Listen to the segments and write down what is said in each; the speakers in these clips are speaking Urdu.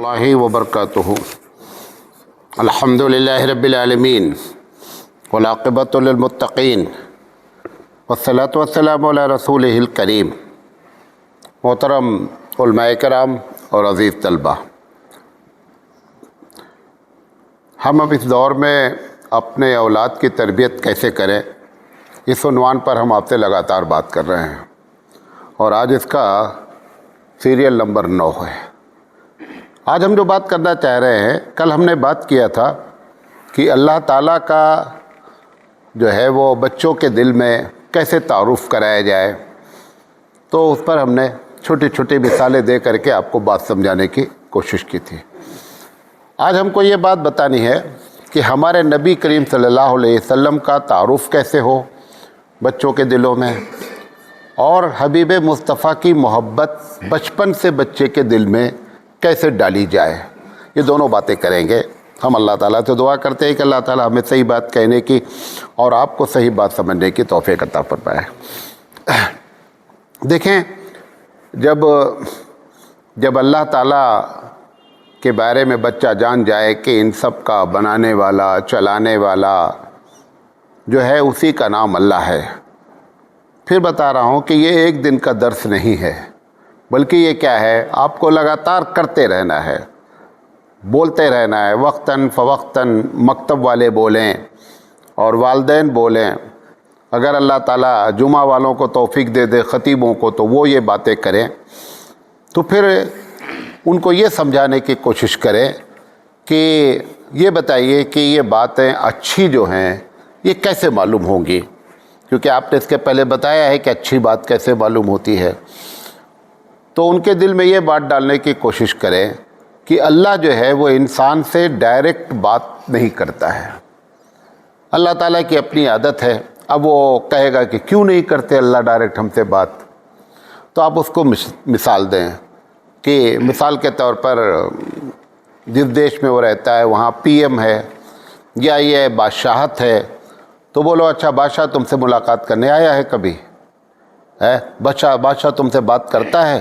اللہ وبرکاتہ الحمدللہ رب العالمین والعاقبۃ للمتقین والصلاۃ والسلام علی رسولہ الکریم۔ محترم علماء کرام اور عزیز طلبہ، ہم اب اس دور میں اپنے اولاد کی تربیت کیسے کریں، اس عنوان پر ہم آپ سے لگاتار بات کر رہے ہیں، اور آج اس کا سیریل نمبر 9 ہے۔ آج ہم جو بات کرنا چاہ رہے ہیں، کل ہم نے بات کیا تھا کہ اللہ تعالیٰ کا جو ہے وہ بچوں کے دل میں کیسے تعارف کرایا جائے، تو اس پر ہم نے چھوٹی چھوٹی مثالیں دے کر کے آپ کو بات سمجھانے کی کوشش کی تھی۔ آج ہم کو یہ بات بتانی ہے کہ ہمارے نبی کریم صلی اللہ علیہ وسلم کا تعارف کیسے ہو بچوں کے دلوں میں، اور حبیب مصطفیٰ کی محبت بچپن سے بچے کے دل میں کیسے ڈالی جائے۔ یہ دونوں باتیں کریں گے۔ ہم اللہ تعالیٰ سے دعا کرتے ہیں کہ اللہ تعالیٰ ہمیں صحیح بات کہنے کی اور آپ کو صحیح بات سمجھنے کی توفیق عطا فرمائے۔ دیکھیں، جب اللہ تعالیٰ کے بارے میں بچہ جان جائے کہ ان سب کا بنانے والا، چلانے والا جو ہے اسی کا نام اللہ ہے، پھر بتا رہا ہوں کہ یہ ایک دن کا درس نہیں ہے، بلکہ یہ کیا ہے، آپ کو لگاتار کرتے رہنا ہے، بولتے رہنا ہے، وقتاً فوقتاً مکتب والے بولیں اور والدین بولیں۔ اگر اللہ تعالیٰ جمعہ والوں کو توفیق دے دے، خطیبوں کو، تو وہ یہ باتیں کریں، تو پھر ان کو یہ سمجھانے کی کوشش کریں کہ یہ بتائیے کہ یہ باتیں اچھی جو ہیں یہ کیسے معلوم ہوں گی، کیونکہ آپ نے اس کے پہلے بتایا ہے کہ اچھی بات کیسے معلوم ہوتی ہے۔ تو ان کے دل میں یہ بات ڈالنے کی کوشش کریں کہ اللہ جو ہے وہ انسان سے ڈائریکٹ بات نہیں کرتا ہے۔ اللہ تعالیٰ کی اپنی عادت ہے۔ اب وہ کہے گا کہ کیوں نہیں کرتے اللہ ڈائریکٹ ہم سے بات، تو آپ اس کو مثال دیں کہ مثال کے طور پر جس دیش میں وہ رہتا ہے وہاں پی ایم ہے یا یہ بادشاہت ہے، تو بولو اچھا بادشاہ تم سے ملاقات کرنے آیا ہے کبھی؟ بادشاہ تم سے بات کرتا ہے؟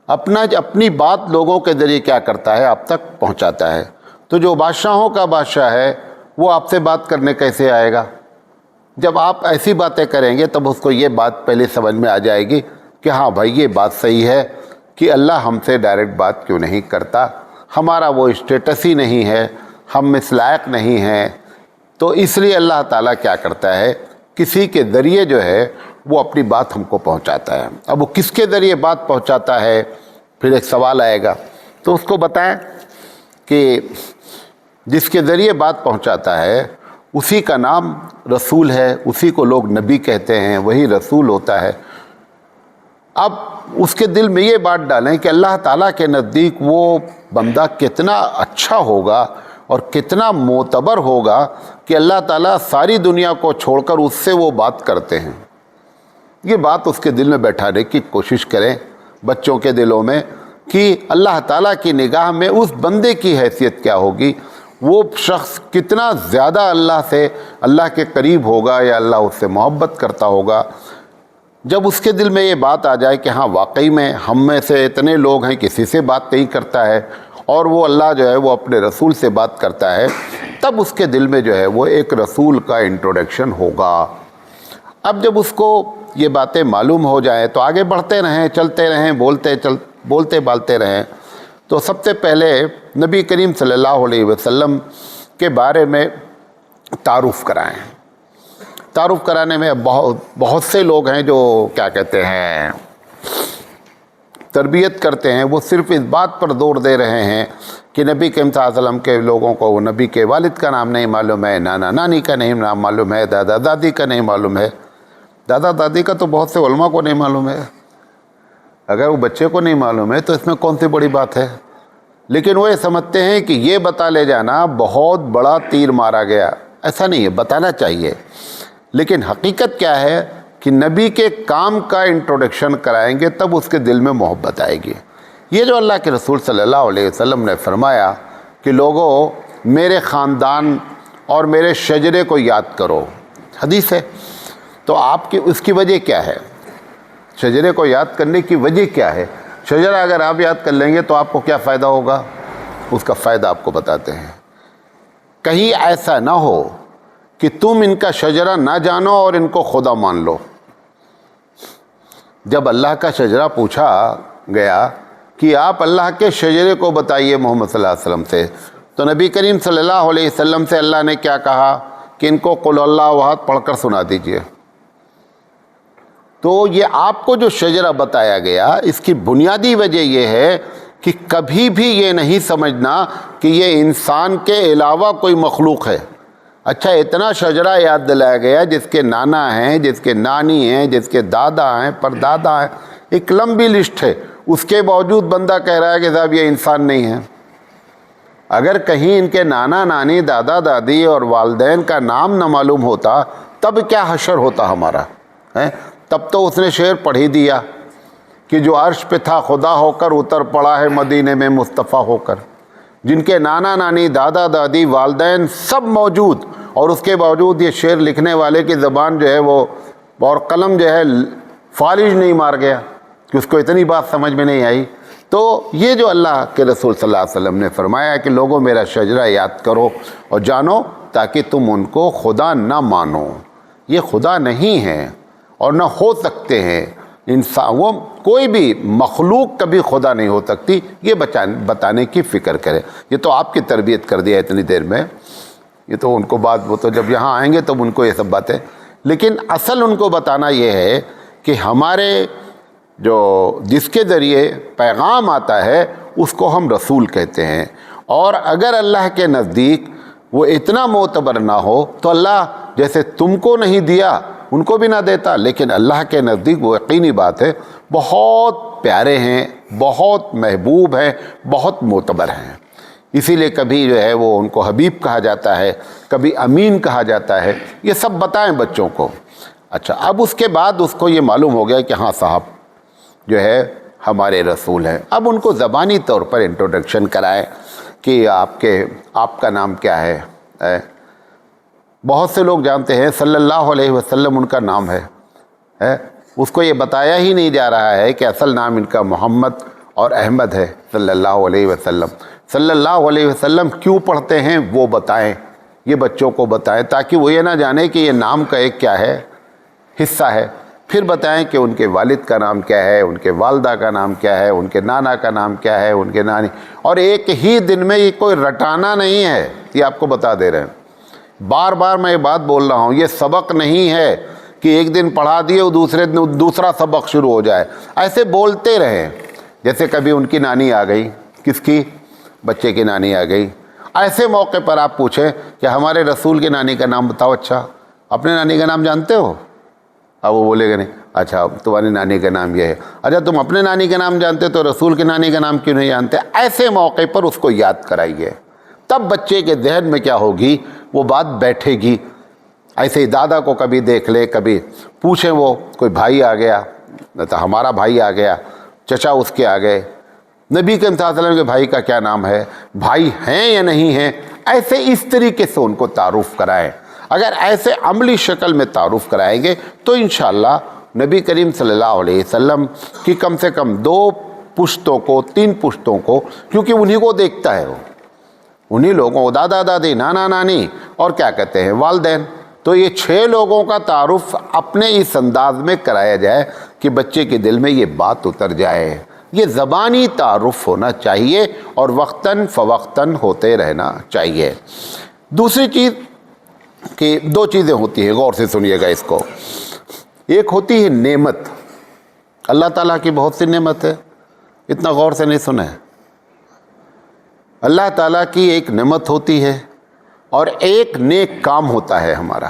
اپنی بات لوگوں کے ذریعے کیا کرتا ہے، آپ تک پہنچاتا ہے۔ تو جو بادشاہوں کا بادشاہ ہے وہ آپ سے بات کرنے کیسے آئے گا؟ جب آپ ایسی باتیں کریں گے تب اس کو یہ بات پہلے سمجھ میں آ جائے گی کہ ہاں بھائی یہ بات صحیح ہے کہ اللہ ہم سے ڈائریکٹ بات کیوں نہیں کرتا، ہمارا وہ اسٹیٹس ہی نہیں ہے، ہم اس لائق نہیں ہیں۔ تو اس لیے اللہ تعالیٰ کیا کرتا ہے، کسی کے ذریعے جو ہے وہ اپنی بات ہم کو پہنچاتا ہے۔ اب وہ کس کے ذریعے بات پہنچاتا ہے، پھر ایک سوال آئے گا، تو اس کو بتائیں کہ جس کے ذریعے بات پہنچاتا ہے اسی کا نام رسول ہے، اسی کو لوگ نبی کہتے ہیں، وہی رسول ہوتا ہے۔ اب اس کے دل میں یہ بات ڈالیں کہ اللہ تعالیٰ کے نزدیک وہ بندہ کتنا اچھا ہوگا اور کتنا معتبر ہوگا کہ اللہ تعالیٰ ساری دنیا کو چھوڑ کر اس سے وہ بات کرتے ہیں۔ یہ بات اس کے دل میں بیٹھانے کی کوشش کریں بچوں کے دلوں میں کہ اللہ تعالیٰ کی نگاہ میں اس بندے کی حیثیت کیا ہوگی، وہ شخص کتنا زیادہ اللہ کے قریب ہوگا یا اللہ اس سے محبت کرتا ہوگا۔ جب اس کے دل میں یہ بات آ جائے کہ ہاں واقعی میں ہم میں سے اتنے لوگ ہیں کسی سے بات نہیں کرتا ہے، اور وہ اللہ جو ہے وہ اپنے رسول سے بات کرتا ہے، تب اس کے دل میں جو ہے وہ ایک رسول کا انٹروڈکشن ہوگا۔ اب جب اس کو یہ باتیں معلوم ہو جائیں تو آگے بڑھتے رہیں، چلتے رہیں، بولتے بالتے رہیں۔ تو سب سے پہلے نبی کریم صلی اللہ علیہ وسلم کے بارے میں تعارف کرائیں۔ تعارف کرانے میں بہت سے لوگ ہیں جو کیا کہتے ہیں، تربیت کرتے ہیں، وہ صرف اس بات پر زور دے رہے ہیں کہ نبی کریم صلی اللہ علیہ وسلم کے لوگوں کو وہ نبی کے والد کا نام نہیں معلوم ہے، نانا نانی کا نہیں نام معلوم ہے، دادا دادی کا نہیں معلوم ہے۔ دادا دادی کا تو بہت سے علماء کو نہیں معلوم ہے۔ اگر وہ بچے کو نہیں معلوم ہے تو اس میں کون سی بڑی بات ہے؟ لیکن وہ یہ سمجھتے ہیں کہ یہ بتا لے جانا بہت بڑا تیر مارا گیا۔ ایسا نہیں ہے، بتانا چاہیے، لیکن حقیقت کیا ہے کہ نبی کے کام کا انٹروڈکشن کرائیں گے تب اس کے دل میں محبت آئے گی۔ یہ جو اللہ کے رسول صلی اللہ علیہ وسلم نے فرمایا کہ لوگوں میرے خاندان اور میرے شجرے کو یاد کرو، حدیث ہے، تو آپ کی اس کی وجہ کیا ہے؟ شجرے کو یاد کرنے کی وجہ کیا ہے؟ شجرہ اگر آپ یاد کر لیں گے تو آپ کو کیا فائدہ ہوگا؟ اس کا فائدہ آپ کو بتاتے ہیں۔ کہیں ایسا نہ ہو کہ تم ان کا شجرہ نہ جانو اور ان کو خدا مان لو۔ جب اللہ کا شجرہ پوچھا گیا کہ آپ اللہ کے شجرے کو بتائیے محمد صلی اللہ علیہ وسلم سے، تو نبی کریم صلی اللہ علیہ وسلم سے اللہ نے کیا کہا کہ ان کو قل اللہ احد پڑھ کر سنا دیجئے۔ تو یہ آپ کو جو شجرہ بتایا گیا، اس کی بنیادی وجہ یہ ہے کہ کبھی بھی یہ نہیں سمجھنا کہ یہ انسان کے علاوہ کوئی مخلوق ہے۔ اچھا، اتنا شجرہ یاد دلایا گیا جس کے نانا ہیں، جس کے نانی ہیں، جس کے دادا ہیں، پردادا ہیں، ایک لمبی لسٹ ہے، اس کے باوجود بندہ کہہ رہا ہے کہ صاحب یہ انسان نہیں ہے۔ اگر کہیں ان کے نانا نانی، دادا دادی اور والدین کا نام نہ معلوم ہوتا تب کیا حشر ہوتا ہمارا ہے؟ تب تو اس نے شعر پڑھ ہی دیا کہ جو عرش پہ تھا خدا ہو کر اتر پڑا ہے مدینے میں مصطفیٰ ہو کر، جن کے نانا نانی، دادا دادی، والدین سب موجود، اور اس کے باوجود یہ شعر لکھنے والے کی زبان جو ہے وہ اور قلم جو ہے فالج نہیں مار گیا کہ اس کو اتنی بات سمجھ میں نہیں آئی۔ تو یہ جو اللہ کے رسول صلی اللہ علیہ وسلم نے فرمایا کہ لوگوں میرا شجرہ یاد کرو اور جانو تاکہ تم ان کو خدا نہ مانو، یہ خدا نہیں ہے اور نہ ہو سکتے ہیں۔ انسان، وہ کوئی بھی مخلوق کبھی خدا نہیں ہو سکتی، یہ بتانے کی فکر کرے۔ یہ تو آپ کی تربیت کر دیا اتنی دیر میں، یہ تو ان کو بات، وہ تو جب یہاں آئیں گے تب ان کو یہ سب باتیں، لیکن اصل ان کو بتانا یہ ہے کہ ہمارے جو جس کے ذریعے پیغام آتا ہے اس کو ہم رسول کہتے ہیں، اور اگر اللہ کے نزدیک وہ اتنا معتبر نہ ہو تو اللہ جیسے تم کو نہیں دیا ان کو بھی نہ دیتا، لیکن اللہ کے نزدیک وہ یقینی بات ہے بہت پیارے ہیں، بہت محبوب ہیں، بہت معتبر ہیں۔ اسی لیے کبھی جو ہے وہ ان کو حبیب کہا جاتا ہے، کبھی امین کہا جاتا ہے، یہ سب بتائیں بچوں کو۔ اچھا، اب اس کے بعد اس کو یہ معلوم ہو گیا کہ ہاں صاحب جو ہے ہمارے رسول ہیں۔ اب ان کو زبانی طور پر انٹروڈکشن کرائے کہ آپ کا نام کیا ہے۔ بہت سے لوگ جانتے ہیں صلی اللہ علیہ وسلم ان کا نام ہے، اس کو یہ بتایا ہی نہیں جا رہا ہے کہ اصل نام ان کا محمد اور احمد ہے صلی اللہ علیہ وسلم۔ صلی اللہ علیہ وسلم کیوں پڑھتے ہیں وہ بتائیں، یہ بچوں کو بتائیں تاکہ وہ یہ نہ جانے کہ یہ نام کا ایک کیا ہے، حصہ ہے۔ پھر بتائیں کہ ان کے والد کا نام کیا ہے، ان کے والدہ کا نام کیا ہے، ان کے نانا کا نام کیا ہے، ان کے نانی، اور ایک ہی دن میں یہ کوئی رٹانا نہیں ہے، یہ آپ کو بتا دے رہے ہیں۔ بار بار میں یہ بات بول رہا ہوں، یہ سبق نہیں ہے کہ ایک دن پڑھا دیے اور دوسرے دن دوسرا سبق شروع ہو جائے، ایسے بولتے رہیں۔ جیسے کبھی ان کی نانی آ گئی، کس کی؟ بچے کی نانی آ گئی، ایسے موقع پر آپ پوچھیں کہ ہمارے رسول کے نانی کا نام بتاؤ۔ اچھا، اپنے نانی کا نام جانتے ہو؟ اب وہ بولے گا نہیں، اچھا تمہاری نانی کا نام یہ ہے۔ اچھا تم اپنے نانی کا نام جانتے تو رسول کے نانی کا نام کیوں نہیں جانتے؟ ایسے موقع پر اس کو یاد کرائیے، تب بچے کے ذہن میں کیا ہوگی، وہ بات بیٹھے گی۔ ایسے ہی دادا کو کبھی دیکھ لے، کبھی پوچھیں، وہ کوئی بھائی آ گیا تو ہمارا بھائی آ گیا، چچا اس کے آ گئے، نبی کے صلی اللہ علیہ وسلم کے بھائی کا کیا نام ہے، بھائی ہیں یا نہیں ہیں، ایسے اس طریقے سے ان کو تعارف کرائیں۔ اگر ایسے عملی شکل میں تعارف کرائیں گے تو انشاءاللہ نبی کریم صلی اللہ علیہ وسلم کی کم سے کم 2 پشتوں کو، 3 پشتوں کو، کیونکہ انہی کو دیکھتا ہے، وہ انہی لوگوں کو، دادا دادی، نانا نانی اور کیا کہتے ہیں والدین، تو یہ 6 لوگوں کا تعارف اپنے اس انداز میں کرایا جائے کہ بچے کے دل میں یہ بات اتر جائے۔ یہ زبانی تعارف ہونا چاہیے اور وقتاً فوقتاً ہوتے رہنا چاہیے۔ دوسری چیز کہ 2 چیزیں ہوتی ہیں، غور سے سنیے گا اس کو۔ ایک ہوتی ہے نعمت، اللہ تعالیٰ کی بہت سی نعمت ہے، اتنا غور سے نہیں سنا ہے۔ اللہ تعالیٰ کی ایک نعمت ہوتی ہے اور ایک نیک کام ہوتا ہے ہمارا۔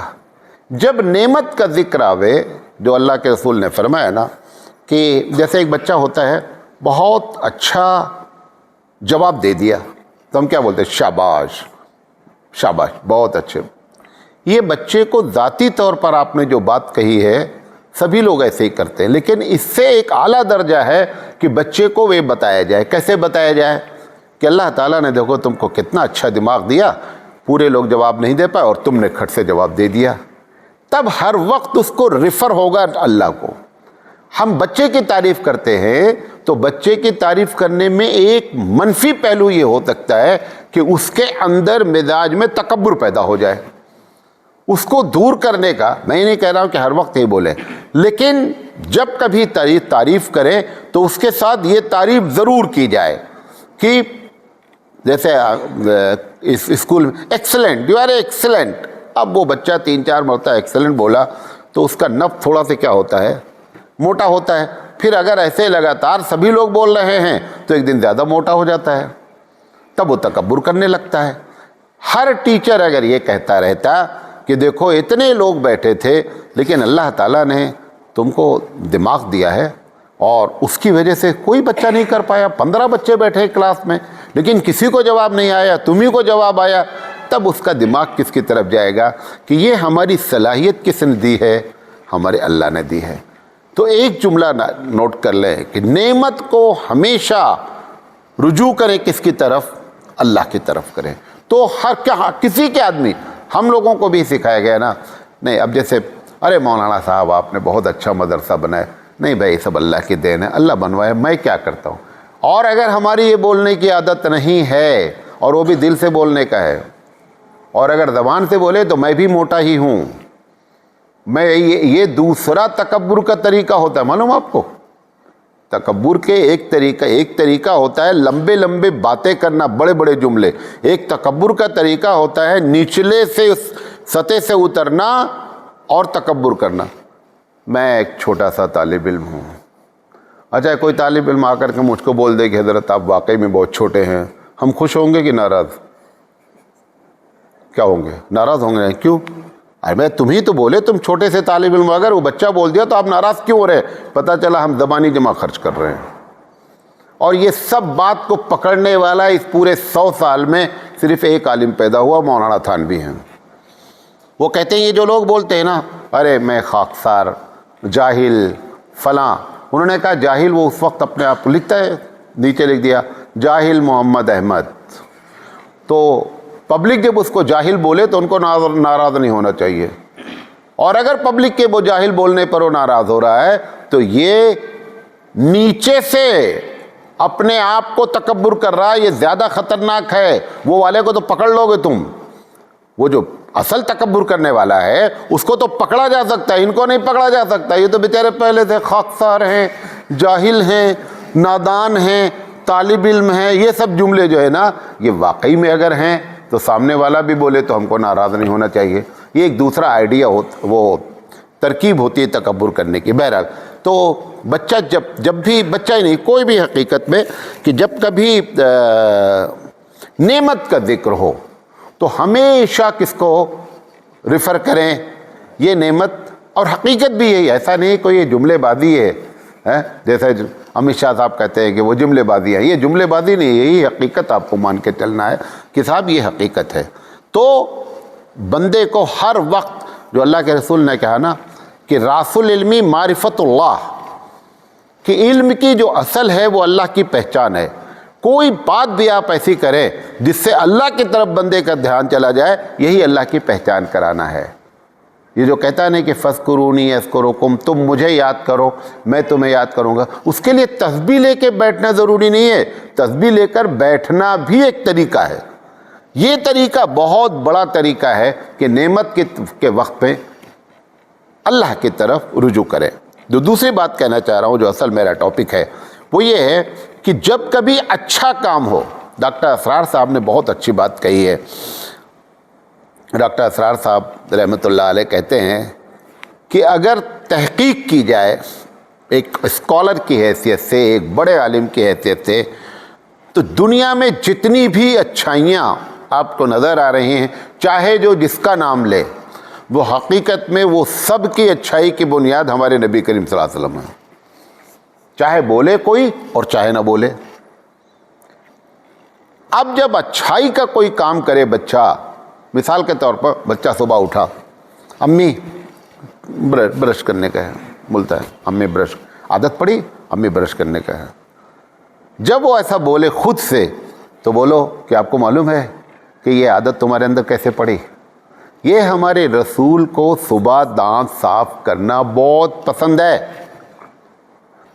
جب نعمت کا ذکر آوے، جو اللہ کے رسول نے فرمایا نا کہ جیسے ایک بچہ ہوتا ہے، بہت اچھا جواب دے دیا تو ہم کیا بولتے ہیں؟ شاباش، شاباش، بہت اچھے۔ یہ بچے کو ذاتی طور پر آپ نے جو بات کہی ہے سبھی لوگ ایسے ہی کرتے ہیں، لیکن اس سے ایک اعلیٰ درجہ ہے کہ بچے کو وہ بتایا جائے۔ کیسے بتایا جائے؟ کہ اللہ تعالیٰ نے دیکھو تم کو کتنا اچھا دماغ دیا، پورے لوگ جواب نہیں دے پائے اور تم نے کھٹ سے جواب دے دیا۔ تب ہر وقت اس کو ریفر ہوگا اللہ کو۔ ہم بچے کی تعریف کرتے ہیں تو بچے کی تعریف کرنے میں ایک منفی پہلو یہ ہو سکتا ہے کہ اس کے اندر مزاج میں تکبر پیدا ہو جائے. اس کو دور کرنے کا میں نہیں کہہ رہا ہوں کہ ہر وقت ہی بولے، لیکن جب کبھی تعریف کریں تو اس کے ساتھ یہ تعریف ضرور کی جائے کہ جیسے اس اسکول میں ایکسلنٹ، یو آر ایکسلنٹ. اب وہ بچہ 3-4 مرتبہ ایکسلنٹ بولا تو اس کا نفس تھوڑا سا کیا ہوتا ہے، موٹا ہوتا ہے. پھر اگر ایسے لگاتار سبھی لوگ بول رہے ہیں تو ایک دن زیادہ موٹا ہو جاتا ہے، تب وہ تکبر کرنے لگتا ہے. ہر ٹیچر اگر یہ کہتا رہتا کہ دیکھو اتنے لوگ بیٹھے تھے لیکن اللہ تعالیٰ نے تم کو دماغ دیا ہے اور اس کی وجہ سے کوئی بچہ نہیں کر پایا، 15 بچے بیٹھے کلاس میں لیکن کسی کو جواب نہیں آیا، تمہیں کو جواب آیا، تب اس کا دماغ کس کی طرف جائے گا کہ یہ ہماری صلاحیت کس نے دی ہے؟ ہمارے اللہ نے دی ہے. تو ایک جملہ نوٹ کر لیں کہ نعمت کو ہمیشہ رجوع کریں کس کی طرف؟ اللہ کی طرف کریں. تو کسی کے آدمی، ہم لوگوں کو بھی سکھایا گیا نا، نہیں اب جیسے ارے مولانا صاحب آپ نے بہت اچھا مدرسہ بنایا، نہیں بھائی سب اللہ کی دین ہے، اللہ بنوائے، میں کیا کرتا ہوں. اور اگر ہماری یہ بولنے کی عادت نہیں ہے اور وہ بھی دل سے بولنے کا ہے، اور اگر زبان سے بولے تو میں بھی موٹا ہی ہوں، میں یہ دوسرا تکبر کا طریقہ ہوتا ہے. معلوم آپ کو تکبر کے ایک طریقہ ہوتا ہے لمبے لمبے باتیں کرنا، بڑے بڑے جملے. ایک تکبر کا طریقہ ہوتا ہے نچلے سے سطح سے اترنا اور تکبر کرنا. میں ایک چھوٹا سا طالب علم ہوں، اچھا کوئی طالب علم آ کر کے مجھ کو بول دے کہ حضرت آپ واقعی میں بہت چھوٹے ہیں، ہم خوش ہوں گے کہ ناراض؟ کیا ہوں گے؟ ناراض ہوں گے. کیوں؟ ارے میں تمہیں تو بولے تم چھوٹے سے طالب علم، اگر وہ بچہ بول دیا تو آپ ناراض کیوں ہو رہے؟ پتہ چلا ہم زبانی جمع خرچ کر رہے ہیں. اور یہ سب بات کو پکڑنے والا اس پورے 100 سال میں صرف ایک عالم پیدا ہوا، مولانا تھانوی ہیں. وہ کہتے ہیں یہ جو لوگ بولتے ہیں نا ارے میں خاکسار، جاہل، فلاں، انہوں نے کہا جاہل وہ اس وقت اپنے آپ کو لکھتا ہے، نیچے لکھ دیا جاہل محمد احمد. تو پبلک جب اس کو جاہل بولے تو ان کو ناراض نہیں ہونا چاہیے، اور اگر پبلک کے وہ جاہل بولنے پر وہ ناراض ہو رہا ہے تو یہ نیچے سے اپنے آپ کو تکبر کر رہا ہے، یہ زیادہ خطرناک ہے. وہ والے کو تو پکڑ لو گے تم، وہ جو اصل تکبر کرنے والا ہے اس کو تو پکڑا جا سکتا ہے، ان کو نہیں پکڑا جا سکتا. یہ تو بیچارے پہلے سے خاکسار ہیں، جاہل ہیں، نادان ہیں، طالب علم ہیں. یہ سب جملے جو ہے نا یہ واقعی میں اگر ہیں تو سامنے والا بھی بولے تو ہم کو ناراض نہیں ہونا چاہیے. یہ ایک دوسرا آئیڈیا وہ ترکیب ہوتی ہے تکبر کرنے کی. بہرحال تو بچہ جب بھی، بچہ ہی نہیں کوئی بھی حقیقت میں، کہ جب کبھی نعمت کا ذکر ہو تو ہمیشہ کس کو ریفر کریں؟ یہ نعمت. اور حقیقت بھی یہی، ایسا نہیں کوئی یہ جملے بازی ہے جیسے امت شاہ صاحب کہتے ہیں کہ وہ جملے بازی ہیں. یہ جملے بازی نہیں، یہی حقیقت آپ کو مان کے چلنا ہے کہ صاحب یہ حقیقت ہے. تو بندے کو ہر وقت جو اللہ کے رسول نے کہا نا کہ راس العلمی معرفت اللہ، کہ علم کی جو اصل ہے وہ اللہ کی پہچان ہے. کوئی بات بھی آپ ایسی کریں جس سے اللہ کی طرف بندے کا دھیان چلا جائے، یہی اللہ کی پہچان کرانا ہے. یہ جو کہتا ہے نہیں کہ فذکرونی اذکرکم، تم مجھے یاد کرو میں تمہیں یاد کروں گا، اس کے لیے تسبیح لے کے بیٹھنا ضروری نہیں ہے. تسبیح لے کر بیٹھنا بھی ایک طریقہ ہے. یہ طریقہ بہت بڑا طریقہ ہے کہ نعمت کے وقت پہ اللہ کی طرف رجوع کریں. جو دوسری بات کہنا چاہ رہا ہوں جو اصل میرا ٹاپک ہے وہ یہ ہے کہ جب کبھی اچھا کام ہو، ڈاکٹر اسرار صاحب نے بہت اچھی بات کہی ہے. ڈاکٹر اسرار صاحب رحمۃ اللہ علیہ کہتے ہیں کہ اگر تحقیق کی جائے ایک اسکالر کی حیثیت سے، ایک بڑے عالم کی حیثیت سے، تو دنیا میں جتنی بھی اچھائیاں آپ کو نظر آ رہی ہیں، چاہے جو جس کا نام لے، وہ حقیقت میں وہ سب کی اچھائی کی بنیاد ہمارے نبی کریم صلی اللہ علیہ وسلم ہے. چاہے بولے کوئی اور چاہے نہ بولے. اب جب اچھائی کا کوئی کام کرے بچہ، مثال کے طور پر بچہ صبح اٹھا، امی برش کرنے کا ہے، بولتا ہے امی برش، عادت پڑی امی برش کرنے کا ہے. جب وہ ایسا بولے خود سے تو بولو کہ آپ کو معلوم ہے کہ یہ عادت تمہارے اندر کیسے پڑی؟ یہ ہمارے رسول کو صبح دانت صاف کرنا بہت پسند ہے.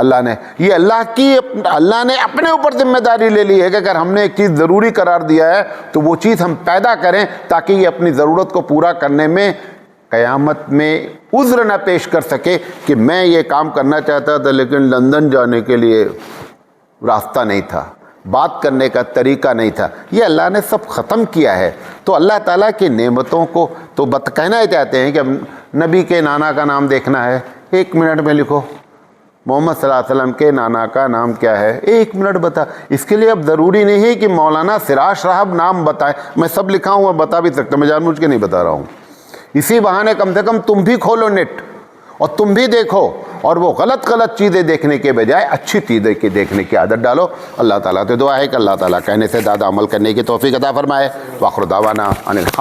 اللہ نے یہ اللہ نے اپنے اوپر ذمہ داری لے لی ہے کہ اگر ہم نے ایک چیز ضروری قرار دیا ہے تو وہ چیز ہم پیدا کریں تاکہ یہ اپنی ضرورت کو پورا کرنے میں قیامت میں عذر نہ پیش کر سکے کہ میں یہ کام کرنا چاہتا تھا لیکن لندن جانے کے لیے راستہ نہیں تھا، بات کرنے کا طریقہ نہیں تھا۔ یہ اللہ نے سب ختم کیا ہے۔ تو اللہ تعالیٰ کی نعمتوں کو تو کہنا چاہتے ہیں کہ نبی کے نانا کا نام دیکھنا ہے، 1 منٹ میں لکھو محمد صلی اللہ علیہ وسلم کے نانا کا نام کیا ہے، 1 منٹ بتا۔ اس کے لیے اب ضروری نہیں ہے کہ مولانا سراج صاحب نام بتائیں، میں سب لکھا ہوں اور بتا بھی سکتا ہوں، میں جان بوجھ کے نہیں بتا رہا ہوں۔ اسی بہانے کم سے کم تم بھی کھولو نیٹ اور تم بھی دیکھو، اور وہ غلط چیزیں دیکھنے کے بجائے اچھی چیزیں دیکھنے کی عادت ڈالو۔ اللہ تعالیٰ سے دعا ہے کہ اللہ تعالیٰ کہنے سے زیادہ عمل کرنے کی توفیق عطا فرمائے۔ وآخر دعوانا ان